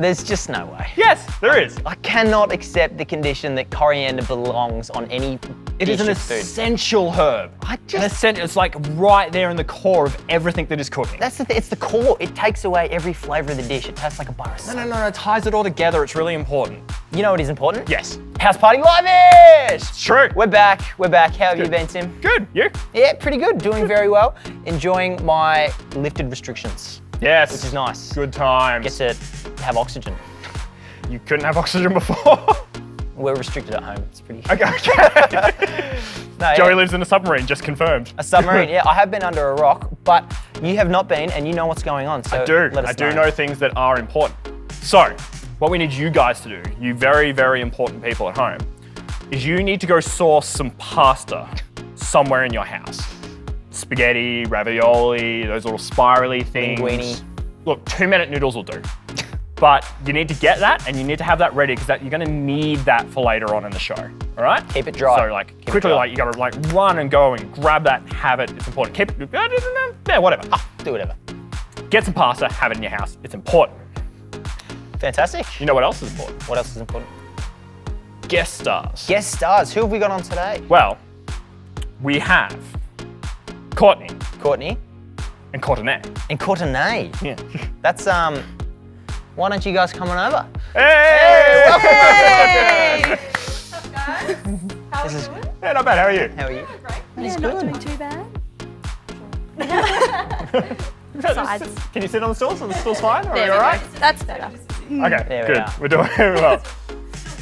There's just no way. Yes, there is. I cannot accept the condition that coriander belongs on any It is dish an of food. essential herb. It's like right there in the core of everything that is cooking. That's the it's the core. It takes away every flavour of the dish. It tastes like a bar of soap. No, it ties it all together. It's really important. You know what is important? Yes. House Party Live-ish! It's true. We're back. How have you been, Tim? Good. You? Yeah, pretty good. Doing very well. Enjoying my lifted restrictions. Yes. Which is nice. Good times. Get to have oxygen. You couldn't have oxygen before. We're restricted at home. It's pretty... Okay. No, Joey yeah. lives in a submarine, just confirmed. A submarine, yeah. I have been under a rock, but you have not been, and you know what's going on. So I do. let us I do know things that are important. So, what we need you guys to do, you very, very important people at home, is you need to go source some pasta somewhere in your house. Spaghetti, ravioli, those little spirally things. Linguine. Look, 2-minute noodles will do. But you need to get that, and you need to have that ready, because you're gonna need that for later on in the show, all right? Keep it dry. So Keep it quickly, dry. you gotta run and go and grab that and have it. It's important. Keep it, yeah, whatever. Do whatever. Get some pasta, have it in your house. It's important. Fantastic. You know what else is important? What else is important? Guest stars. Guest stars. Who have we got on today? Well, we have Courtney Courtney and Courtenay. and Courtenay. Yeah. That's Why don't you guys come on over? Hey! Hey! What's up, guys? How are This you is- doing? Yeah, not bad. How are you? How are you? Great. Yeah, not doing too bad. Sides. Can you sit on the stools? Are the stools fine? Are There you we all go. right? That's better. Okay, There we good. are. We're doing very well.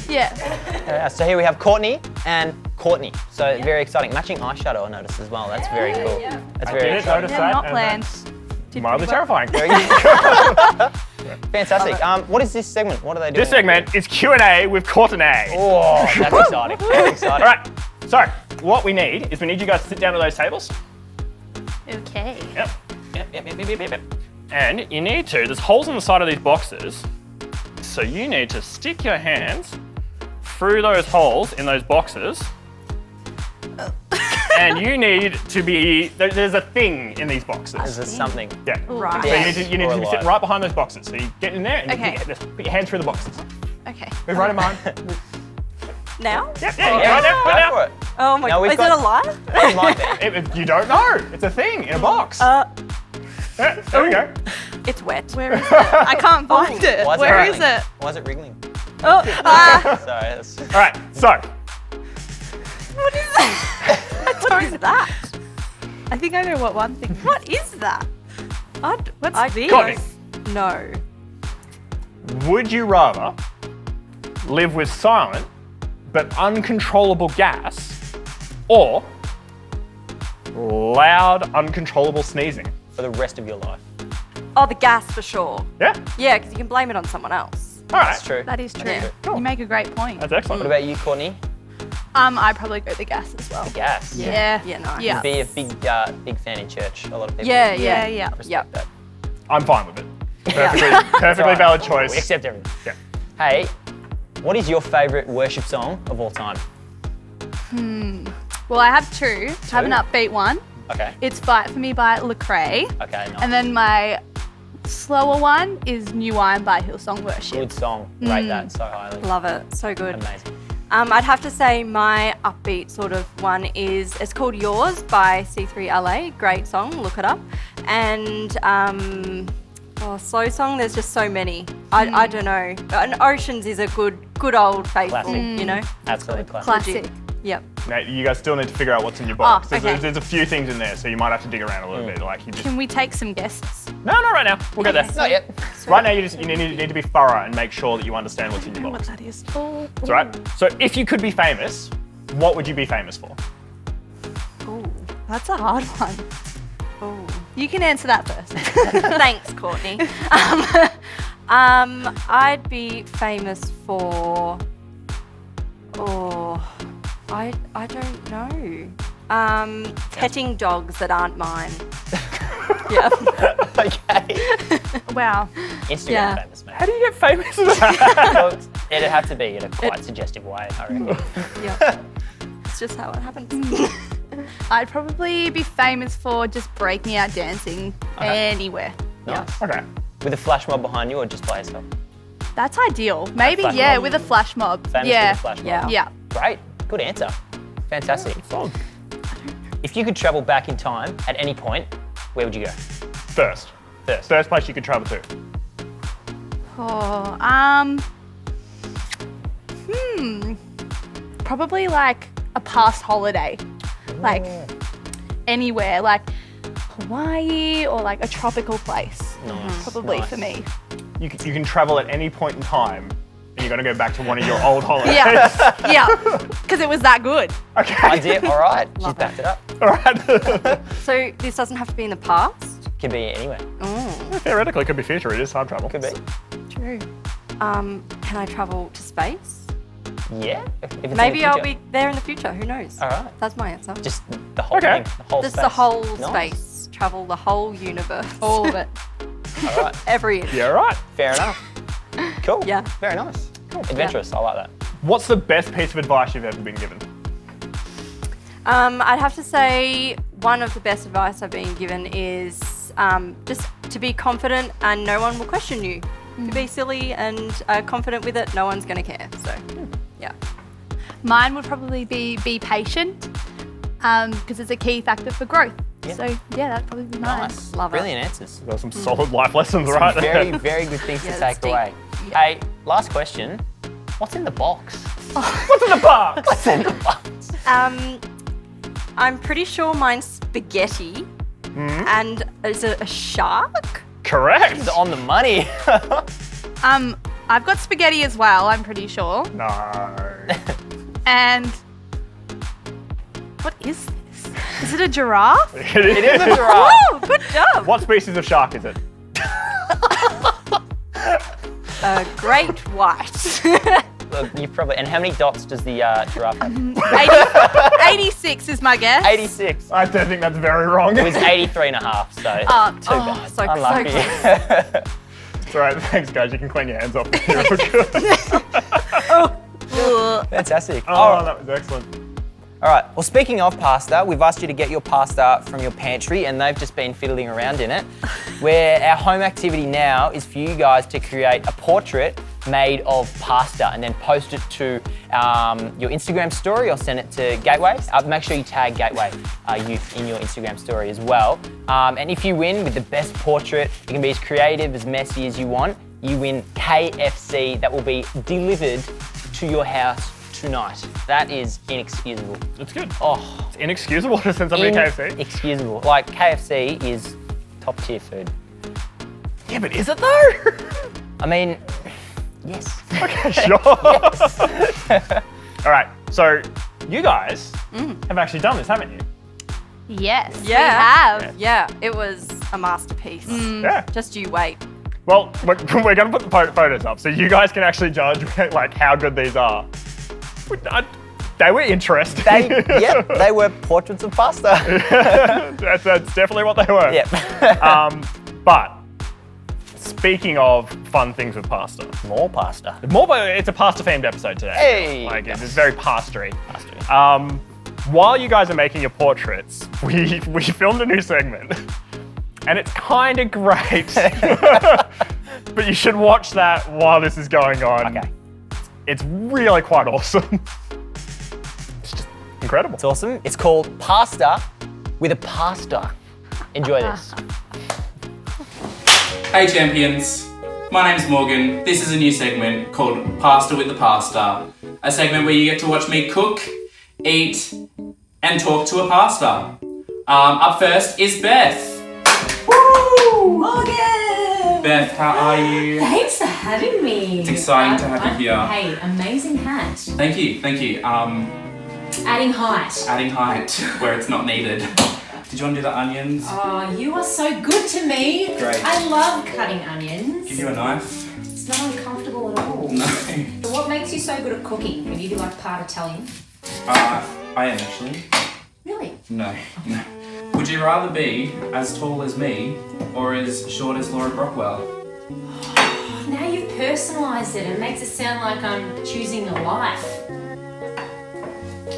Yeah. So here we have Courtney and Courtney. So very exciting. Matching eyeshadow I noticed as well. That's very cool. yeah. That's I very did exciting. notice Yeah, that. not and planned. that's Did mildly pretty well. terrifying. Very good. Fantastic. What is this segment? What are they doing? This segment is Q&A with Courtenay. Oh, that's exciting. That's exciting. All right, so what we need is we need you guys to sit down at those tables. Okay. Yep. And you need to, there's holes in the side of these boxes, so you need to stick your hands through those holes in those boxes. And you need to be, there's a thing in these boxes. This is something. Yeah. Right. So you need Or to be alive. sitting right behind those boxes. So you get in there and Okay. you just put your hands through the boxes. Okay. Move right in behind. Now? Yeah, Yeah, right there, go right for now. it. Oh my Now god. we've Is got- it alive? It might be. You don't know. It's a thing in a box. Yeah, there we go. It's wet. Where is it? I can't find it. Why Where is wriggling? it? Why is it wriggling? Oh, Sorry. That's... All right, so what is that? What is that? I think I know what one thing. What is that? What's this? Courtney, No. would you rather live with silent but uncontrollable gas or loud, uncontrollable sneezing? For the rest of your life. Oh, the gas for sure. Yeah? Yeah, because you can blame it on someone else. All right. That's true. That is true. Yeah. Cool. You make a great point. That's excellent. What about you, Courtney? I'd probably go the gas as well. Gas. Yeah. Yeah, nice. Yeah. Be a big fan in church. A lot of people Yeah, Yeah, yeah. yeah. respect Yep. that. I'm fine with it. Yeah. Perfectly Alright. valid We choice. accept everything. Yeah. Hey, what is your favourite worship song of all time? Well, I have two. I have an upbeat one. Okay. It's Fight For Me by Lecrae. Okay, nice. And then my slower one is New Wine by Hillsong Worship. Good song. Rate that so highly. Love it. So good. Amazing. I'd have to say my upbeat sort of one is, it's called Yours by C3LA. Great song, look it up. And slow song, there's just so many. I don't know. And Oceans is a good old faithful, Classic. you know? Absolutely classic. Classic. Yep. Now, you guys still need to figure out what's in your box. Oh, okay. There's a few things in there, so you might have to dig around a little bit. Like you just Can we take some guesses? no, not right now. We'll get there. Not yet. Right now, you need to be thorough and make sure that you understand what's in your What box. that is. Oh, That's all right. So, if you could be famous, what would you be famous for? Ooh. that's a hard one. Ooh. You can answer that first. Thanks, Courtney. I'd be famous for. Oh, I don't know. Petting dogs that aren't mine. Yeah. Okay. Wow. Instagram Yeah. famous, mate. How do you get famous? Well, it'd have to be in a quite suggestive way, I reckon. Yeah. It's just how it happens. I'd probably be famous for just breaking out dancing anywhere. Nice. Okay. With a flash mob behind you or just by yourself? That's ideal. Maybe, flash yeah, mob. with a flash mob. Famous yeah. with a flash mob. Yeah. Yeah. Great. Good answer. Fantastic. If you could travel back in time at any point, where would you go? First place you could travel to. Oh, probably like a past holiday. Like anywhere, like Hawaii or like a tropical place. Nice. Probably nice. for me. You can travel at any point in time, and you're going to go back to one of your old holidays. Yeah. Yeah. Because it was that good. Okay. Idea. All right. She's Love backed it up. All right. So this doesn't have to be in the past. Could be anywhere. Theoretically, it could be future. It is time travel. Could be. True. Can I travel to space? Yeah. If it's in Maybe the I'll future. be there in the future. Who knows? All right. That's my answer. Just the whole Okay. thing. The whole Just space. the whole Nice. space. Travel the whole universe. All of it. All right. Every inch. Yeah, right. Fair enough. Cool. Yeah. Very nice. Cool. Adventurous. I like that. What's the best piece of advice you've ever been given? I'd have to say one of the best advice I've been given is just to be confident and no one will question you. To be silly and confident with it, no one's going to care. So, yeah. Mine would probably be patient, because it's a key factor for growth. Yeah. So yeah, that'd probably be mine. Nice. Love it. Brilliant answers. Got some solid life lessons right there. Very, very good things Yeah, to that's take deep. away. Yeah. Hey, last question. What's in the box? What's in the box? What's in the box? I'm pretty sure mine's spaghetti. And is it a shark? Correct. It's on the money. I've got spaghetti as well, I'm pretty sure. No. And what is this? Is it a giraffe? It It is a giraffe. Oh, good job. What species of shark is it? A great white. Look, you probably. And how many dots does the giraffe have? 86 is my guess. 86. I don't think that's very wrong. It was 83 and a half, so too bad. so Unlucky. It's all right. Thanks, guys. You can clean your hands off. You're good. Ugh. Fantastic. Oh, that was excellent. All right. Well, speaking of pasta, we've asked you to get your pasta from your pantry, and they've just been fiddling around in it. Where our home activity now is for you guys to create a portrait made of pasta and then post it to your Instagram story or send it to Gateway. Make sure you tag Gateway Youth in your Instagram story as well. And if you win with the best portrait, it can be as creative, as messy as you want. You win KFC that will be delivered to your house tonight. That is inexcusable. It's good. Oh, It's inexcusable to send somebody KFC. inexcusable. Like KFC is top tier food. Yeah, but is it though? I mean, yes. Okay, sure. All right. So you guys have actually done this, haven't you? Yes, Yeah. we have. Yeah, it was a masterpiece. Yeah. Just you wait. Well, we're going to put the photos up so you guys can actually judge like how good these are. They were interesting. They were portraits of pasta. that's definitely what they were. Yep. But speaking of fun things with pasta, More pasta. it's a pasta-themed episode today. Hey! Like it's very pastery. Pasta. While you guys are making your portraits, we filmed a new segment, and it's kind of great. But you should watch that while this is going on. Okay. It's really quite awesome. It's just incredible. It's awesome. It's called Pasta with a Pasta. Enjoy this. Hey champions, my name's Morgan. This is a new segment called Pasta with the Pasta. A segment where you get to watch me cook, eat, and talk to a pasta. Up first is Beth. Woo! Morgan! Beth, how are you? Thanks for having me. It's exciting to have you here. Hey, amazing hat. Thank you. Adding height. Adding height where it's not needed. Did you want to do the onions? Oh, you are so good to me. Great. I love cutting onions. Give you a knife? It's not uncomfortable at all. No. So what makes you so good at cooking? Are you like part Italian? I am actually. Really? No. Would you rather be as tall as me or as short as Laura Brockwell? Now you've personalised it. It makes it sound like I'm choosing a life.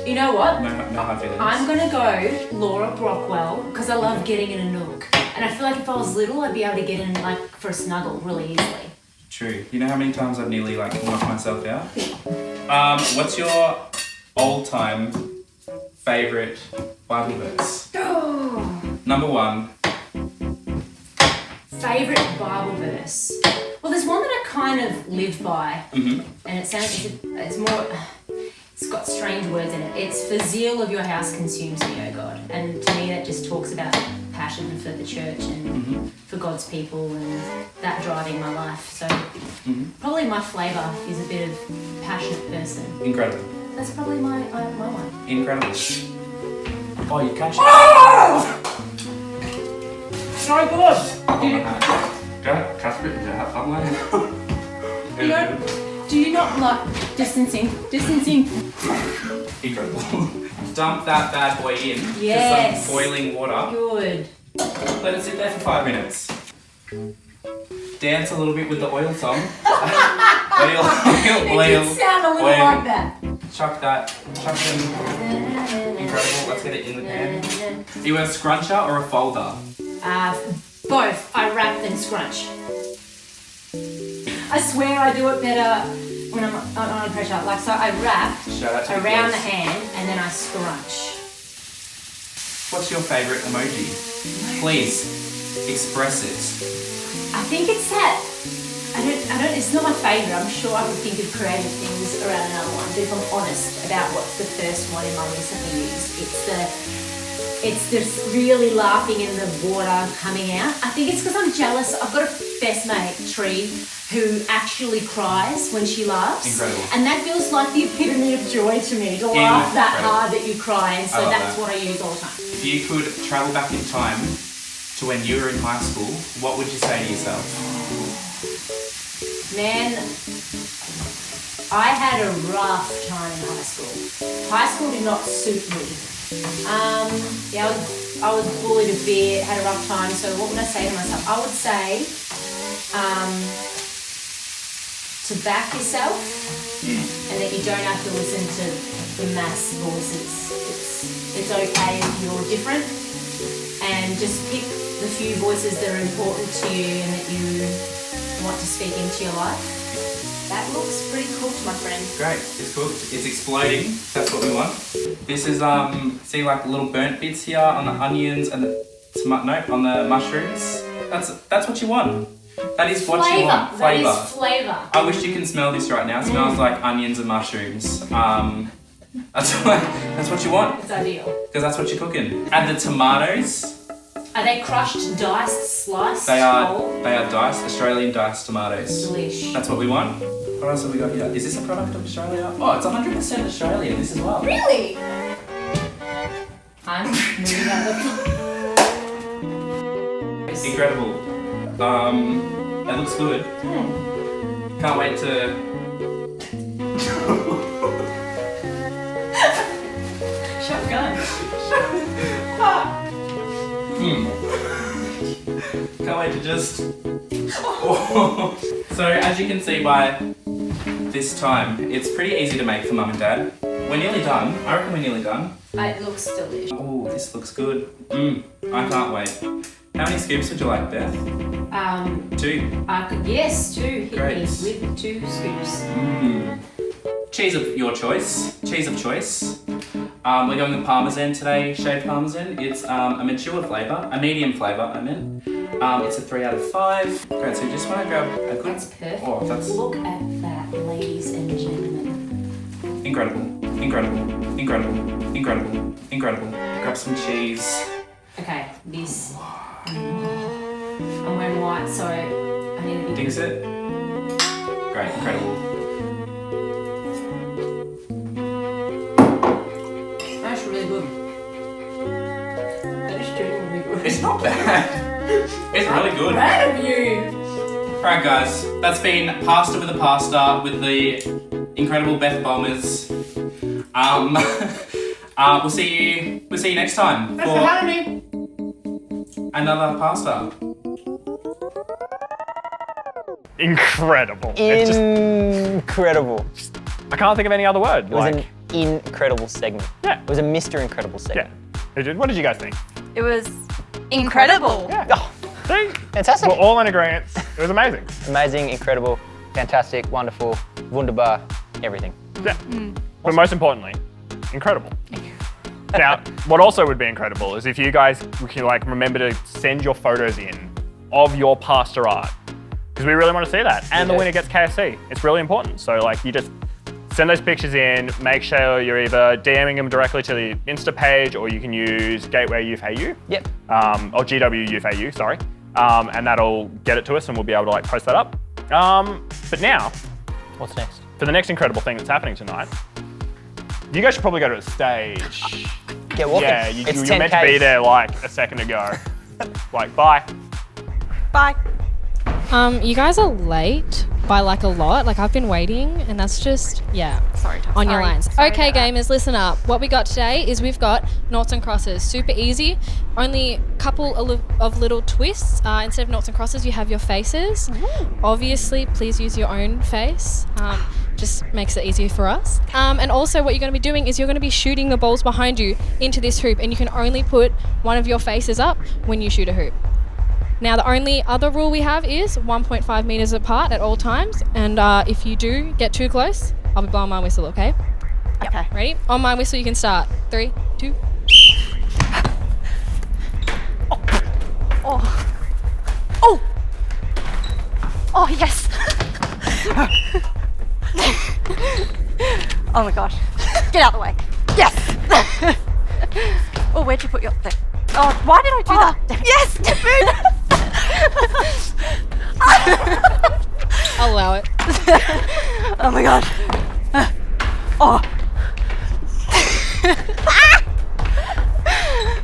You know what? No hard feelings. I'm gonna go Laura Brockwell because I love getting in a nook. And I feel like if I was little, I'd be able to get in like for a snuggle really easily. True. You know how many times I've nearly like knocked myself out? What's your all-time favourite Bible verse? Number 1. Favourite Bible verse? Well, there's one that I kind of live by, and it sounds, it's more, it's got strange words in it. It's "For zeal of your house consumes me, O God." And to me that just talks about passion for the church and for God's people and that driving my life. So probably my flavour is a bit of passionate person. Incredible. That's probably my one. Incredible. Oh, you catch it. So good! Casper, did you have fun like Do you not like distancing? Incredible. Dump that bad boy in Yes. to some boiling water. Good. Let it sit there for 5 minutes. Dance a little bit with the oil song. It did sound a little oil. like that. Chuck them. Incredible. Let's get it in the pan. Are you a scruncher or a folder? Both. I wrap and scrunch. I swear I do it better when I'm under pressure. Like, so I wrap Shout out to around the girls. hand and then I scrunch. What's your favourite emoji? Please express it. I think it's that. It's not my favourite. I'm sure I could think of creative things around another one. But if I'm honest about what's the first one in my recently used, it's this really laughing in the water coming out. I think it's because I'm jealous. I've got a best mate, Tree, who actually cries when she laughs. Incredible. And that feels like the epitome of joy to me, to laugh that Incredible. hard that you cry. And so I love that's that. what I use all the time. If you could travel back in time to when you were in high school, what would you say to yourself? Man, I had a rough time in high school. High school did not suit me. Yeah, I was bullied a bit, had a rough time. So what would I say to myself? I would say to back yourself and that you don't have to listen to the mass voices. It's okay if you're different and just pick the few voices that are important to you and that you want to speak into your life. That looks pretty cooked, my friend. Great, it's cooked. It's exploding. That's what we want. This is see like little burnt bits here on the onions and the on the mushrooms. That's what you want. That is what you want. That Flavour. is flavour. I wish you can smell this right now. It smells like onions and mushrooms. That's what you want It's ideal. because that's what you're cooking. Add the tomatoes. Are they crushed, diced, sliced? They are whole? diced, Australian diced tomatoes. Delish. That's what we want. What else have we got here? Is this a product of Australia? Oh, it's 100% Australian, this as well. Really? I'm moving out the Incredible. That looks good. Can't wait to... shotgun. Can't wait to just... So, as you can see by this time, it's pretty easy to make for Mum and Dad. We're nearly done. I reckon we're nearly done. It looks delicious. Oh, this looks good. I can't wait. How many scoops would you like, Beth? 2. I could, yes, 2. Hit Great. me with 2 scoops. Cheese of your choice. Cheese of choice. We're going with Parmesan today, shaved Parmesan. It's a mature flavour, a medium flavour, I meant. It's a 3 out of 5. Great, so you just want to grab a good... That's perfect. Oh, that's Look at that, ladies and gentlemen. incredible, incredible, incredible, incredible, incredible. Grab some cheese. Okay, this. I'm wearing white, so I need to be. Dings it. Great, incredible. That's really good. That is genuinely good. It's not bad. It's really good. Proud of you. Alright guys, that's been Pasta with a Pasta with the incredible Beth Bombers. We'll see you next time for another pasta. Incredible. It's just, Incredible. I can't think of any other word. It was Like, an incredible segment. Yeah. It was a Mr. Incredible segment. yeah. What did you guys think? It was incredible. Yeah. Oh, See? fantastic. We're all in agreement. It was amazing. Amazing, incredible, fantastic, wonderful, wunderbar, everything. Yeah. But most importantly, incredible. Now, what also would be incredible is if you guys can like remember to send your photos in of your pasta art, because we really want to see that. And the winner gets KFC. It's really important. So like you just send those pictures in, make sure you're either DMing them directly to the Insta page, or you can use Gateway Youth AU. Yep. Or GW Youth AU, sorry. And that'll get it to us and we'll be able to like post that up. But now, What's next? for the next incredible thing that's happening tonight, you guys should probably go to the stage. Get walking. Yeah, you It's were meant to 10K. be there like a second ago. Like, bye. Bye. You guys are late by like a lot. Like I've been waiting, and that's just Sorry, Tom. on your Sorry. lines. Sorry Okay, about that. gamers, listen up. What we got today is we've got noughts and crosses. Super easy. Only a couple of little twists. Instead of noughts and crosses, you have your faces. Obviously, please use your own face. Just makes it easier for us. And also, what you're going to be doing is you're going to be shooting the balls behind you into this hoop, and you can only put one of your faces up when you shoot a hoop. Now, the only other rule we have is 1.5 meters apart at all times. And if you do get too close, I'll be blowing my whistle, okay? Okay. Ready? On my whistle, you can start. 3, 2. Oh, yes. Oh my gosh. Get out of the way. Yes. Oh, where'd you put your thing? Oh, why did I do that? Yes. I'll allow it. Oh my god. Oh.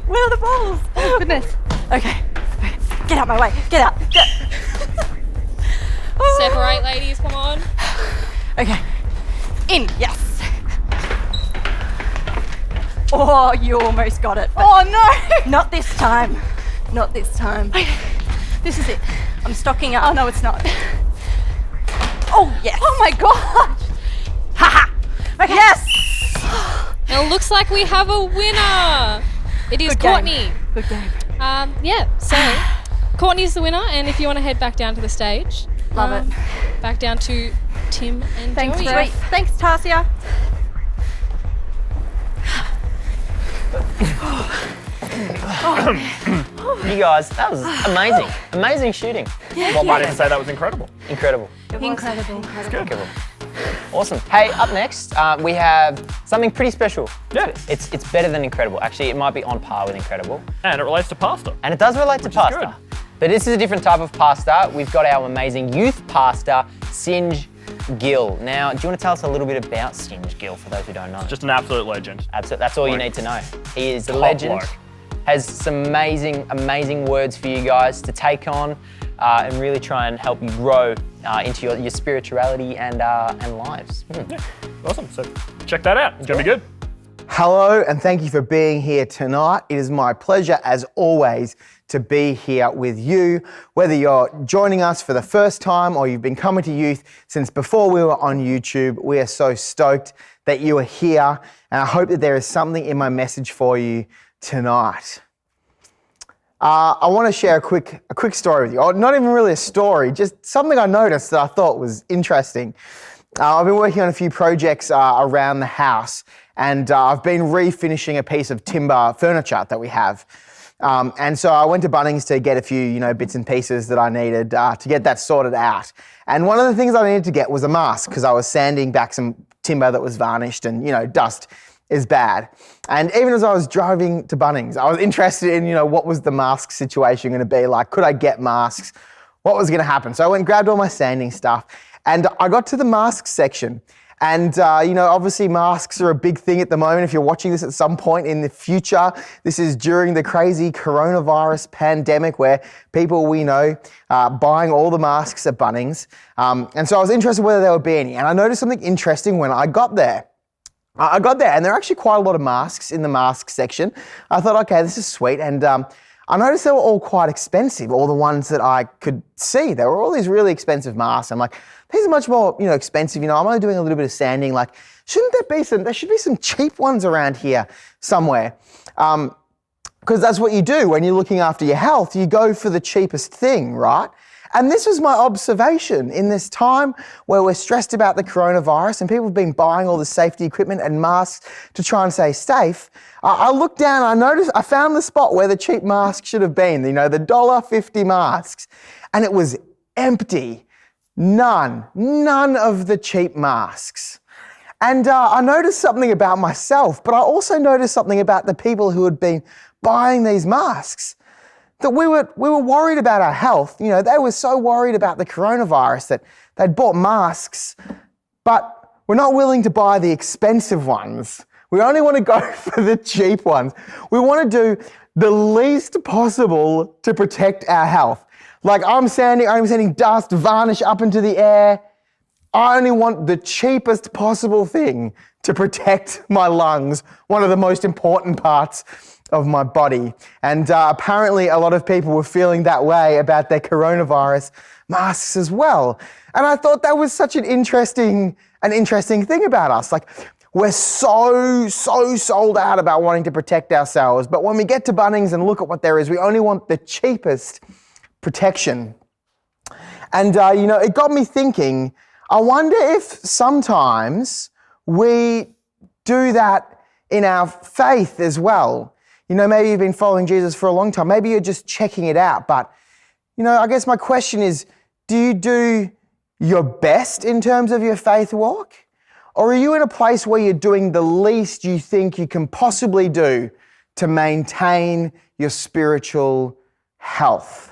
Where are the balls? Oh goodness. Okay. Get out my way. Get out. Separate, ladies, come on. Okay. In. Yes. Oh, you almost got it. Oh no! Not this time. Not this time. This is it. I'm stocking up. Oh no, it's not. Oh yes. Oh my gosh. Haha. Okay. Yes. Now, it looks like we have a winner. It is Good game. Courtney. Good game. So Courtney's the winner, and if you want to head back down to the stage. Love it. Back down to Tim and Thanks, Joey. Sweet. Thanks, Tasia. You guys, that was amazing. Amazing shooting. What might even say that was incredible. Incredible. Incredible. Incredible. Awesome. Hey, up next, we have something pretty special. Yeah. It's better than incredible. Actually, it might be on par with incredible. And it relates to pasta. And it does relate to Which is pasta. But this is a different type of pasta. We've got our amazing youth pasta, Singe Gill. Now, do you want to tell us a little bit about Singe Gill for those who don't know? Just an absolute legend. Absolutely. That's all you Bloke. need to know. He is a Top legend. bloke. Has some amazing words for you guys to take on and really try and help you grow into your spirituality and lives. Yeah. Awesome. So check that out. It's going to be good. Hello, and thank you for being here tonight. It is my pleasure, as always, to be here with you. Whether you're joining us for the first time or you've been coming to youth since before we were on YouTube, we are so stoked that you are here, and I hope that there is something in my message for you tonight. I want to share a quick story with you. Or not even really a story, just something I noticed that I thought was interesting. I've been working on a few projects around the house, and I've been refinishing a piece of timber furniture that we have. And so I went to Bunnings to get a few, bits and pieces that I needed to get that sorted out. And one of the things I needed to get was a mask, because I was sanding back some timber that was varnished, and dust is bad. And even as I was driving to Bunnings, I was interested in, what was the mask situation going to be like? Could I get masks? What was going to happen? So I went and grabbed all my sanding stuff, and I got to the mask section. And, obviously masks are a big thing at the moment. If you're watching this at some point in the future, this is during the crazy coronavirus pandemic where people we know are buying all the masks at Bunnings. And so I was interested whether there would be any. And I noticed something interesting when I got there. And there are actually quite a lot of masks in the mask section. I thought, okay, this is sweet. And I noticed they were all quite expensive, all the ones that I could see. There were all these really expensive masks. I'm like, these are much more, expensive. I'm only doing a little bit of sanding. Like, there should be some cheap ones around here somewhere. Because that's what you do when you're looking after your health. You go for the cheapest thing, right? And this was my observation in this time where we're stressed about the coronavirus and people have been buying all the safety equipment and masks to try and stay safe. I looked down, I found the spot where the cheap masks should have been, the $1.50 masks, and it was empty. None of the cheap masks. And I noticed something about myself, but I also noticed something about the people who had been buying these masks. That we were worried about our health. They were so worried about the coronavirus that they'd bought masks, but we're not willing to buy the expensive ones. We only want to go for the cheap ones. We want to do the least possible to protect our health. Like I'm sending dust, varnish up into the air. I only want the cheapest possible thing to protect my lungs, one of the most important parts of my body. And apparently a lot of people were feeling that way about their coronavirus masks as well. And I thought that was such an interesting thing about us. Like we're so sold out about wanting to protect ourselves. But when we get to Bunnings and look at what there is, we only want the cheapest protection. And it got me thinking, I wonder if sometimes we do that in our faith as well. Maybe you've been following Jesus for a long time. Maybe you're just checking it out. But, I guess my question is, do you do your best in terms of your faith walk? Or are you in a place where you're doing the least you think you can possibly do to maintain your spiritual health?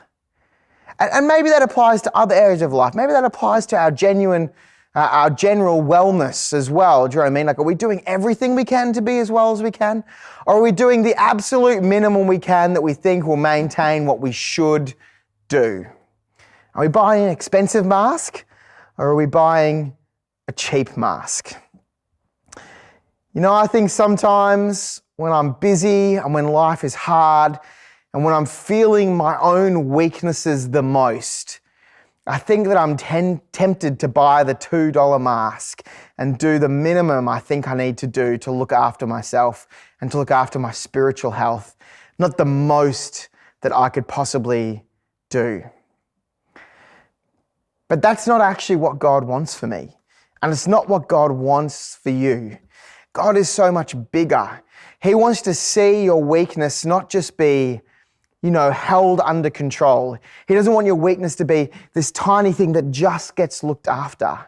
And maybe that applies to other areas of life. Maybe that applies to our general wellness as well. Do you know what I mean? Like, are we doing everything we can to be as well as we can? Or are we doing the absolute minimum we can that we think will maintain what we should do? Are we buying an expensive mask or are we buying a cheap mask? I think sometimes when I'm busy and when life is hard and when I'm feeling my own weaknesses the most, I think that I'm tempted to buy the $2 mask and do the minimum I think I need to do to look after myself and to look after my spiritual health, not the most that I could possibly do. But that's not actually what God wants for me. And it's not what God wants for you. God is so much bigger. He wants to see your weakness not just be held under control. He doesn't want your weakness to be this tiny thing that just gets looked after.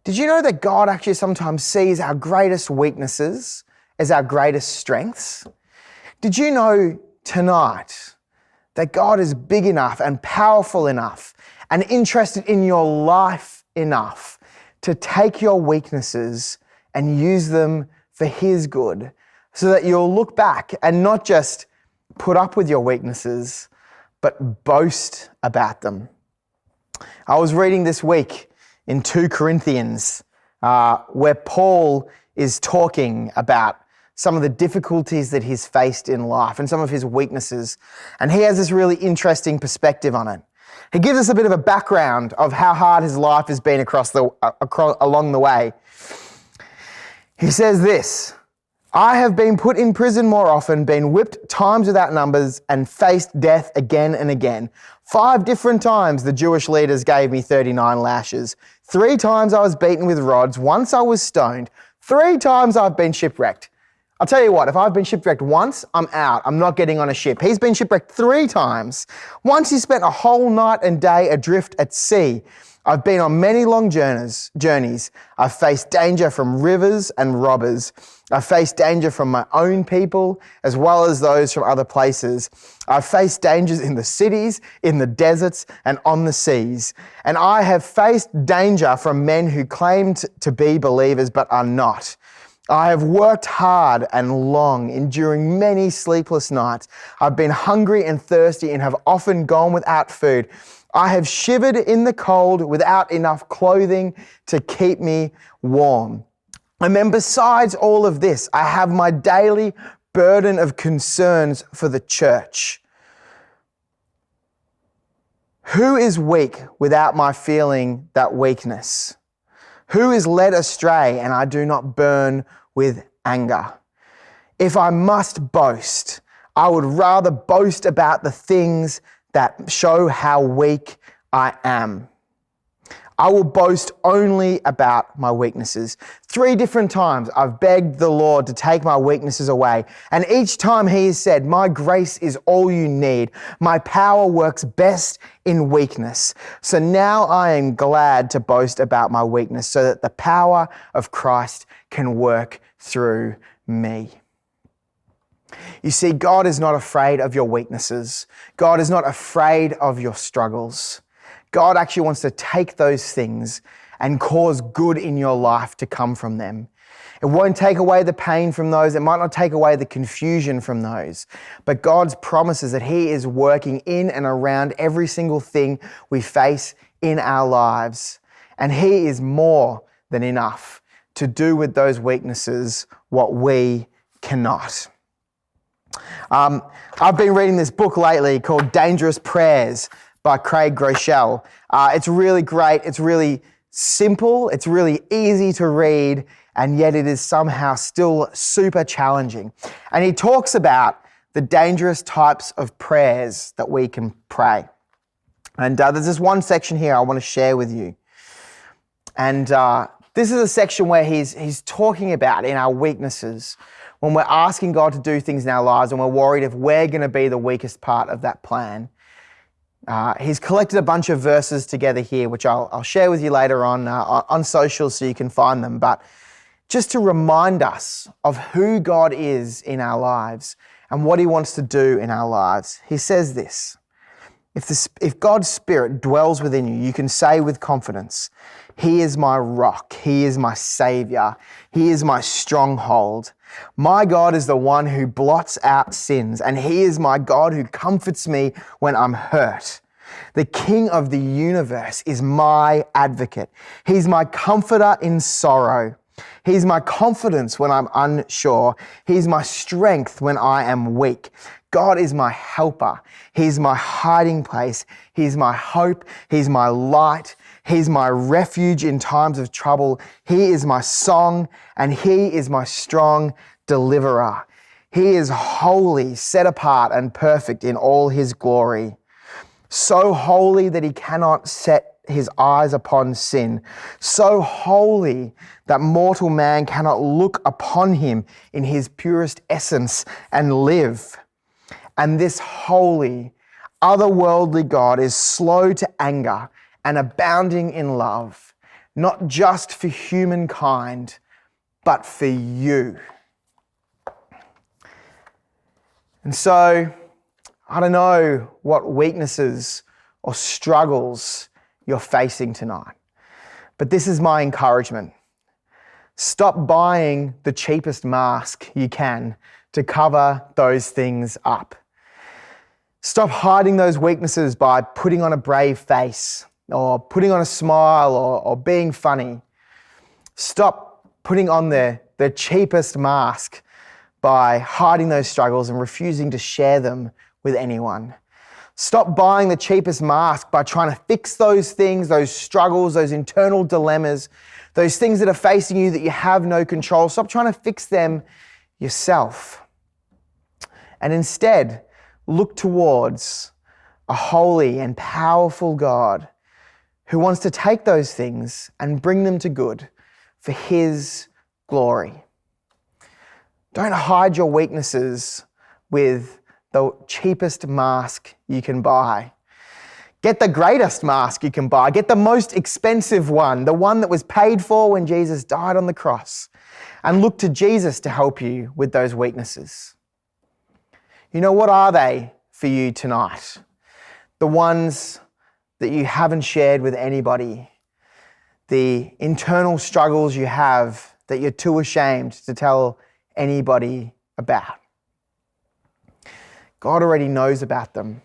Did you know that God actually sometimes sees our greatest weaknesses as our greatest strengths? Did you know tonight that God is big enough and powerful enough and interested in your life enough to take your weaknesses and use them for His good so that you'll look back and not just put up with your weaknesses, but boast about them. I was reading this week in 2 Corinthians where Paul is talking about some of the difficulties that he's faced in life and some of his weaknesses. And he has this really interesting perspective on it. He gives us a bit of a background of how hard his life has been along the way. He says this: I have been put in prison more often, been whipped times without numbers, and faced death again and again. 5 different times the Jewish leaders gave me 39 lashes. 3 times I was beaten with rods. Once I was stoned. 3 times I've been shipwrecked. I'll tell you what, if I've been shipwrecked once, I'm out. I'm not getting on a ship. He's been shipwrecked 3 times. Once he spent a whole night and day adrift at sea. I've been on many long journeys. I've faced danger from rivers and robbers. I've faced danger from my own people as well as those from other places. I've faced dangers in the cities, in the deserts, and on the seas. And I have faced danger from men who claimed to be believers but are not. I have worked hard and long, enduring many sleepless nights. I've been hungry and thirsty and have often gone without food. I have shivered in the cold without enough clothing to keep me warm. And then besides all of this, I have my daily burden of concerns for the church. Who is weak without my feeling that weakness? Who is led astray and I do not burn with anger? If I must boast, I would rather boast about the things that show how weak I am. I will boast only about my weaknesses. 3 different times I've begged the Lord to take my weaknesses away. And each time he has said, my grace is all you need. My power works best in weakness. So now I am glad to boast about my weakness so that the power of Christ can work through me. You see, God is not afraid of your weaknesses. God is not afraid of your struggles. God actually wants to take those things and cause good in your life to come from them. It won't take away the pain from those. It might not take away the confusion from those. But God's promises that he is working in and around every single thing we face in our lives. And he is more than enough to do with those weaknesses what we cannot. I've been reading this book lately called Dangerous Prayers by Craig Groeschel. It's really great. It's really simple. It's really easy to read, and yet it is somehow still super challenging. And he talks about the dangerous types of prayers that we can pray. And there's this one section here I want to share with you. And this is a section where he's talking about in our weaknesses, when we're asking God to do things in our lives and we're worried if we're going to be the weakest part of that plan. He's collected a bunch of verses together here, which I'll share with you later on social so you can find them. But just to remind us of who God is in our lives and what he wants to do in our lives. He says this, if God's Spirit dwells within you, you can say with confidence, he is my rock, he is my savior, he is my stronghold. My God is the one who blots out sins, and he is my God who comforts me when I'm hurt. The King of the universe is my advocate. He's my comforter in sorrow. He's my confidence when I'm unsure. He's my strength when I am weak. God is my helper. He's my hiding place. He's my hope. He's my light. He's my refuge in times of trouble. He is my song, and he is my strong deliverer. He is holy, set apart, and perfect in all his glory. So holy that he cannot set his eyes upon sin. So holy that mortal man cannot look upon him in his purest essence and live. And this holy, otherworldly God is slow to anger and abounding in love, not just for humankind, but for you. And so, I don't know what weaknesses or struggles you're facing tonight, but this is my encouragement. Stop buying the cheapest mask you can to cover those things up. Stop hiding those weaknesses by putting on a brave face or putting on a smile or being funny. Stop putting on the cheapest mask by hiding those struggles and refusing to share them with anyone. Stop buying the cheapest mask by trying to fix those things, those struggles, those internal dilemmas, those things that are facing you that you have no control. Stop trying to fix them yourself. And instead, look towards a holy and powerful God who wants to take those things and bring them to good for his glory. Don't hide your weaknesses with the cheapest mask you can buy. Get the greatest mask you can buy. Get the most expensive one, the one that was paid for when Jesus died on the cross. And look to Jesus to help you with those weaknesses. You know, what are they for you tonight? The ones that you haven't shared with anybody. The internal struggles you have that you're too ashamed to tell anybody about. God already knows about them,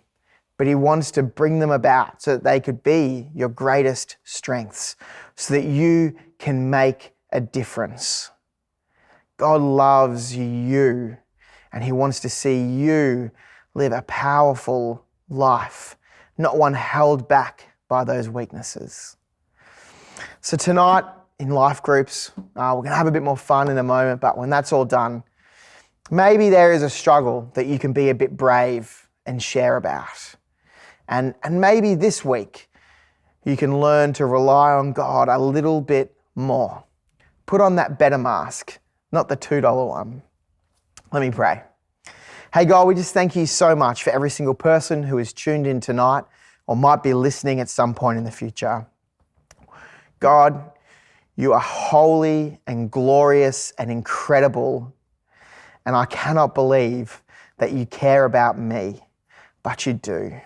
but he wants to bring them about so that they could be your greatest strengths, so that you can make a difference. God loves you, and he wants to see you live a powerful life, not one held back by those weaknesses. So tonight in life groups, we're going to have a bit more fun in a moment, but when that's all done, maybe there is a struggle that you can be a bit brave and share about. And maybe this week you can learn to rely on God a little bit more. Put on that better mask, not the $2 one. Let me pray. Hey God, we just thank you so much for every single person who is tuned in tonight or might be listening at some point in the future. God, you are holy and glorious and incredible, and I cannot believe that you care about me, but you do.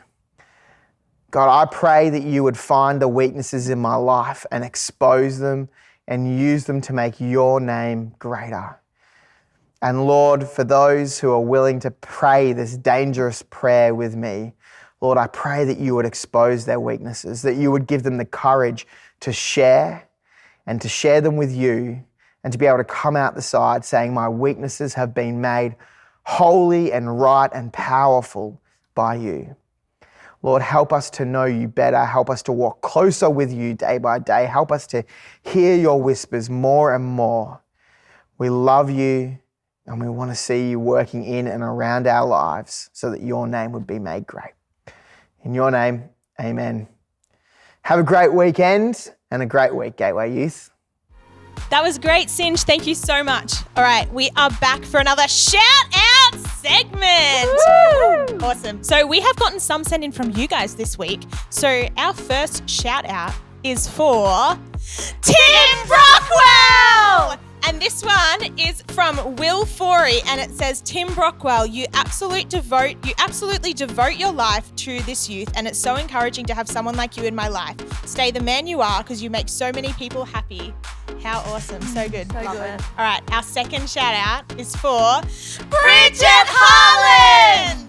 God, I pray that you would find the weaknesses in my life and expose them and use them to make your name greater. And Lord, for those who are willing to pray this dangerous prayer with me, Lord, I pray that you would expose their weaknesses, that you would give them the courage to share and to share them with you and to be able to come out the side saying, my weaknesses have been made holy and right and powerful by you. Lord, help us to know you better. Help us to walk closer with you day by day. Help us to hear your whispers more and more. We love you and we want to see you working in and around our lives so that your name would be made great. In your name, amen. Have a great weekend and a great week, Gateway Youth. That was great, Sinj. Thank you so much. All right, we are back for another shout out segment. Woo! Awesome. So we have gotten some sent in from you guys this week. So our first shout out is for Tim Brockwell. And this one is from Will Forey, and it says, Tim Brockwell, you absolutely devote your life to this youth, and it's so encouraging to have someone like you in my life. Stay the man you are, because you make so many people happy. How awesome. So good. So good. All right, our second shout out is for Bridget Harland.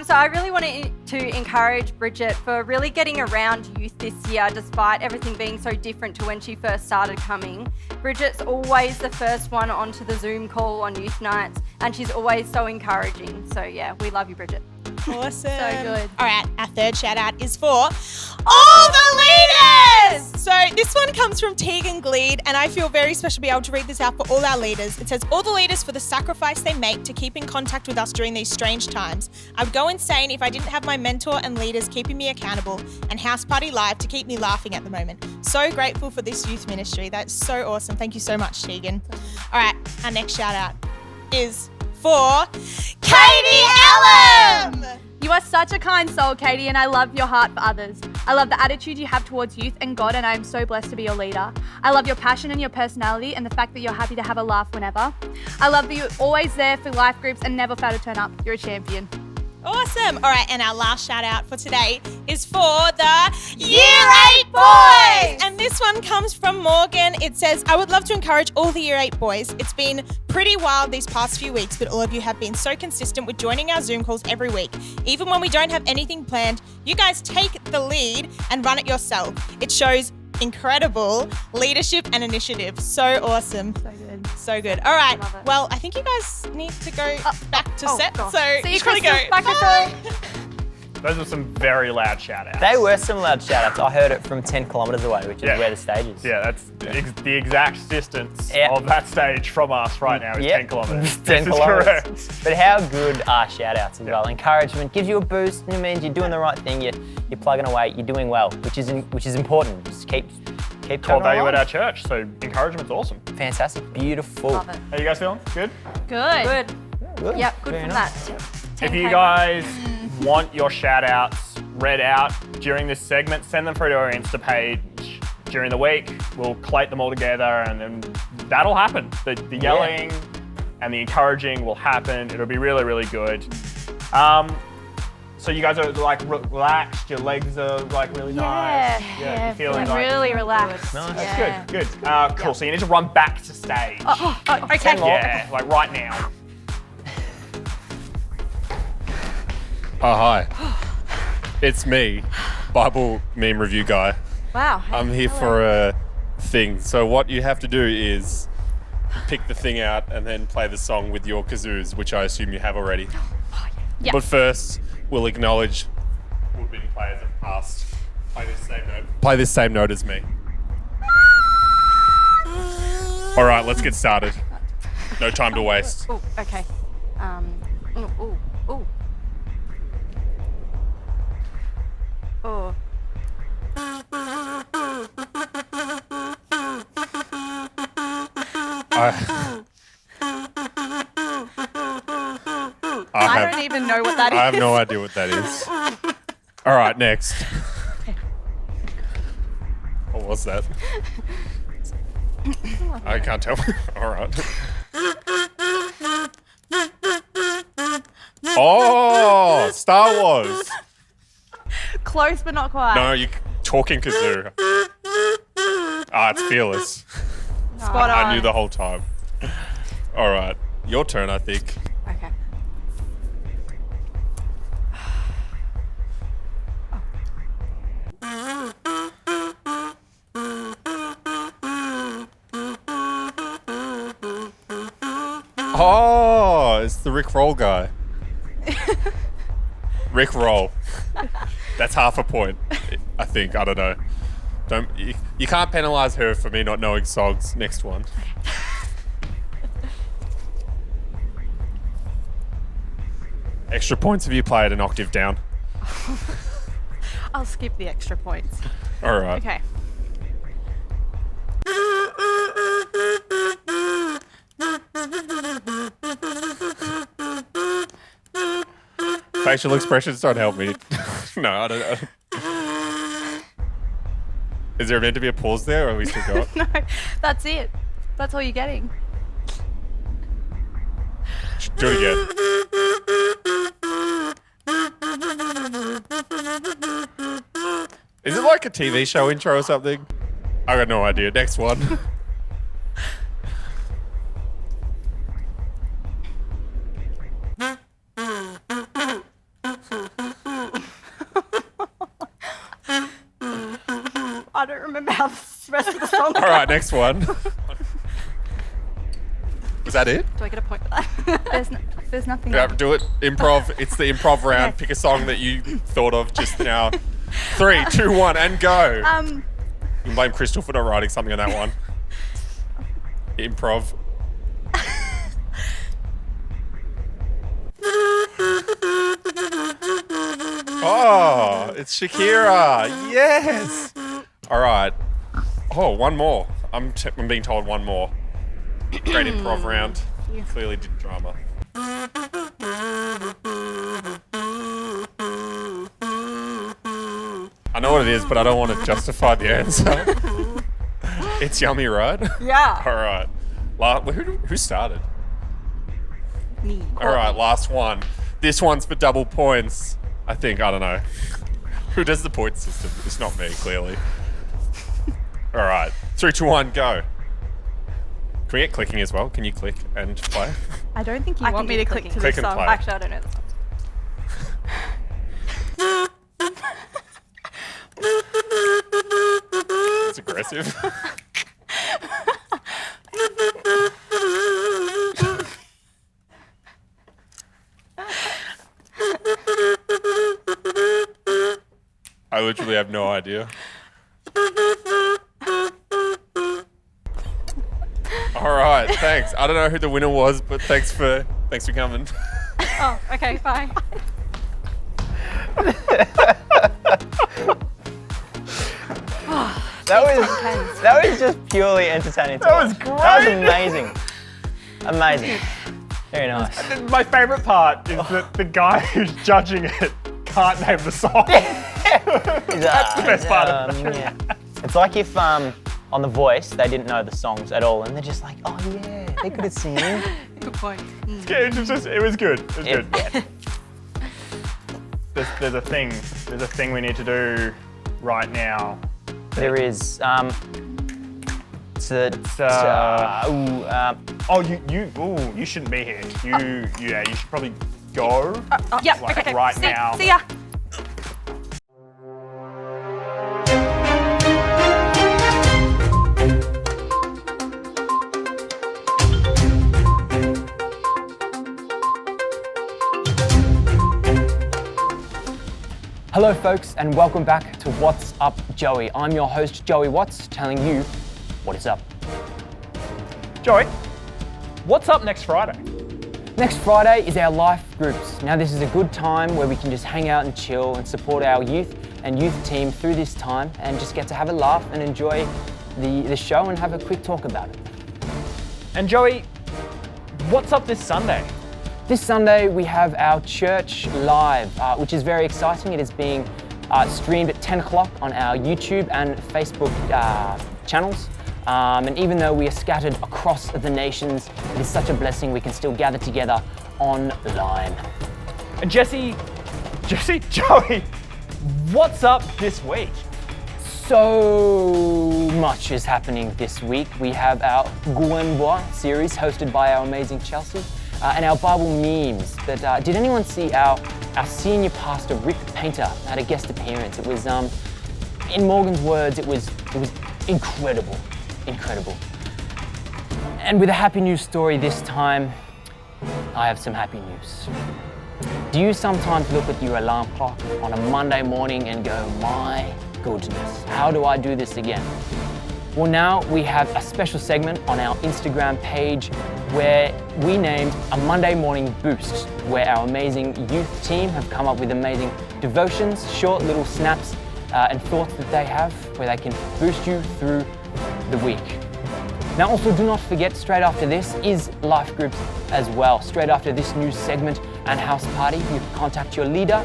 So I really wanted to encourage Bridget for really getting around youth this year, despite everything being so different to when she first started coming. Bridget's always the first one onto the Zoom call on youth nights, and she's always so encouraging. So yeah, we love you, Bridget. Awesome. So good. All right, our third shout out is for all the leaders. So this one comes from Tegan Gleed, and I feel very special to be able to read this out for all our leaders. It says, all the leaders for the sacrifice they make to keep in contact with us during these strange times. I would go insane if I didn't have my mentor and leaders keeping me accountable, and House Party Live to keep me laughing at the moment. So grateful for this youth ministry. That's so awesome. Thank you so much, Tegan. All right, our next shout out is for Katie Ellum. You are such a kind soul, Katie, and I love your heart for others. I love the attitude you have towards youth and God, and I am so blessed to be your leader. I love your passion and your personality and the fact that you're happy to have a laugh whenever. I love that you're always there for life groups and never fail to turn up. You're a champion. Awesome. All right, and our last shout out for today is for the Year 8 boys. And this one comes from Morgan. It says, I would love to encourage all the Year 8 boys. It's been pretty wild these past few weeks, but all of you have been so consistent with joining our Zoom calls every week. Even when we don't have anything planned, you guys take the lead and run it yourself. It shows incredible leadership and initiative. So awesome. So good. So good. All right. Love it. Well, I think you guys need to go back to set. gosh. So See you, just gotta Crystal. go. Bye, Bye. Those were some very loud shout outs. They were some loud shout-outs. I heard it from 10 kilometres away, which is Yeah. where the stage is. Yeah, that's the exact distance Yeah. of that stage from us right now is Yep. 10 kilometres. 10 This is kilometres. correct. But how good are shout-outs as well? Encouragement gives you a boost, and it means you're doing the right thing, you're plugging away, you're doing well, which is important. Just keep Core chugging value at along. our church, so encouragement's awesome. Fantastic, beautiful. Love it. How you guys feeling? Good? Good. Good. Good. Yep, good Very from nice. that. If 10K you guys want your shout outs read out during this segment, send them through to our Insta page during the week. We'll collate them all together and then that'll happen. The yelling and the encouraging will happen. It'll be really, really good. So you guys are like relaxed, your legs are like really nice. Yeah, you're feeling like, really relaxed. Nice. Yeah. Good. Cool. So you need to run back to stage. Okay. 10 more. Yeah, like right now. Oh, hi. It's me, Bible meme review guy. Wow. I'm here for a thing. So what you have to do is pick the thing out and then play the song with your kazoos, which I assume you have already. Yeah. But first, we'll acknowledge would-be players of past. Play this same note as me. All right, let's get started. No time to waste. Oh, okay. Ooh. Oh. that is. I have no idea what that is. All right, next. What was that? I can't tell. All right. Oh, Star Wars. Close, but not quite. No, you're talking kazoo. Ah, it's Fearless. Spot I on. knew the whole time. All right, your turn, I think. Okay. Oh, it's the Rick Roll guy. Rick Roll. That's half a point, I think. I don't know. You can't penalise her for me not knowing songs. Next one. Extra points if you play it an octave down. I'll skip the extra points. All right. Okay. Facial expressions don't help me. No, I don't. Is there meant to be a pause there, or are we still got? No, that's it. That's all you're getting. Do it again. Is it like a TV show intro or something? I got no idea. Next one. I don't remember how the rest of the song All right, next one. Was that it? Do I get a point for that? There's nothing. Yeah, do it. Improv. It's the improv round. Pick a song that you thought of just now. 3, 2, 1, and go. You can blame Crystal for not writing something on that one. Improv. Oh, it's Shakira. Yes. All right. Oh, one more. I'm being told one more. Great improv round. Clearly did drama. I know what it is, but I don't want to justify the answer. It's yummy, right? Yeah. All right. Who started? Me. All right, last one. This one's for double points. I think. I don't know. Who does the point system? It's not me, clearly. All right. 3, 2, 1, go. Can we get clicking as well? Can you click and play? I don't think you I want can me to do click clicking. to Click this and song. play. Actually, I don't know the song. It's aggressive. I literally have no idea. All right, thanks. I don't know who the winner was, but thanks for coming. Oh, okay, bye. That was just purely entertaining. That was great. That was amazing. Amazing. Very nice. My favourite part is that the guy who's judging it can't name the song. That's the best part of it. Yeah. It's like if on The Voice they didn't know the songs at all, and they're just like, oh yeah, they're good at singing. Good point. It was good. It was Yeah. good. There's a thing we need to do right now. There is. You shouldn't be here. You should probably go. Yep, Like okay. right now. See ya. Hello folks and welcome back to What's Up Joey. I'm your host Joey Watts telling you what is up. Joey, what's up next Friday? Next Friday is our life groups. Now this is a good time where we can just hang out and chill and support our youth and youth team through this time and just get to have a laugh and enjoy the show and have a quick talk about it. And Joey, what's up this Sunday? This Sunday we have our church live, which is very exciting. It is being streamed at 10 o'clock on our YouTube and Facebook channels. And even though we are scattered across the nations, it is such a blessing we can still gather together online. And Joey, what's up this week? So much is happening this week. We have our Gwen Bois series hosted by our amazing Chelsea, and our Bible memes. But did anyone see our senior pastor Rick Painter had a guest appearance? It was, in Morgan's words, it was incredible. And with a happy news story this time, I have some happy news. Do you sometimes look at your alarm clock on a Monday morning and go, my goodness, how do I do this again? Well, now we have a special segment on our Instagram page where we named a Monday Morning Boost, where our amazing youth team have come up with amazing devotions, short little snaps and thoughts that they have where they can boost you through the week. Now also do not forget, straight after this is life groups as well. Straight after this new segment and house party, you can contact your leader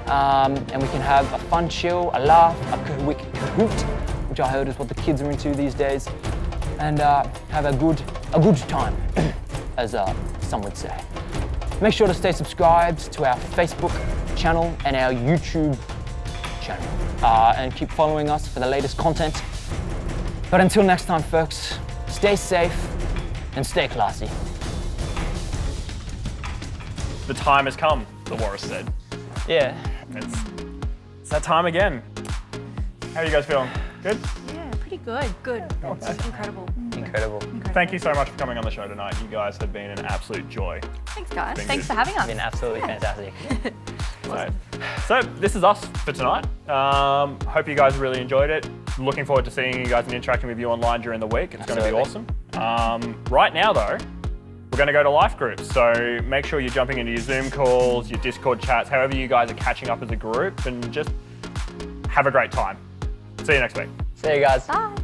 and we can have a fun chill, a laugh, a Kahoot, which I heard is what the kids are into these days, and have a good time, as some would say. Make sure to stay subscribed to our Facebook channel and our YouTube channel, and keep following us for the latest content. But until next time, folks, stay safe and stay classy. The time has come, Dolores said. Yeah. It's that time again. How are you guys feeling? Good? Yeah, pretty good. Good. Incredible. Incredible. Thank you so much for coming on the show tonight. You guys have been an absolute joy. Thanks, guys. Thanks for having us. Been absolutely fantastic. So this is us for tonight. Hope you guys really enjoyed it. Looking forward to seeing you guys and interacting with you online during the week. It's going to be awesome. Right now though, we're going to go to life groups. So make sure you're jumping into your Zoom calls, your Discord chats, however you guys are catching up as a group, and just have a great time. See you next week. See you guys. Bye.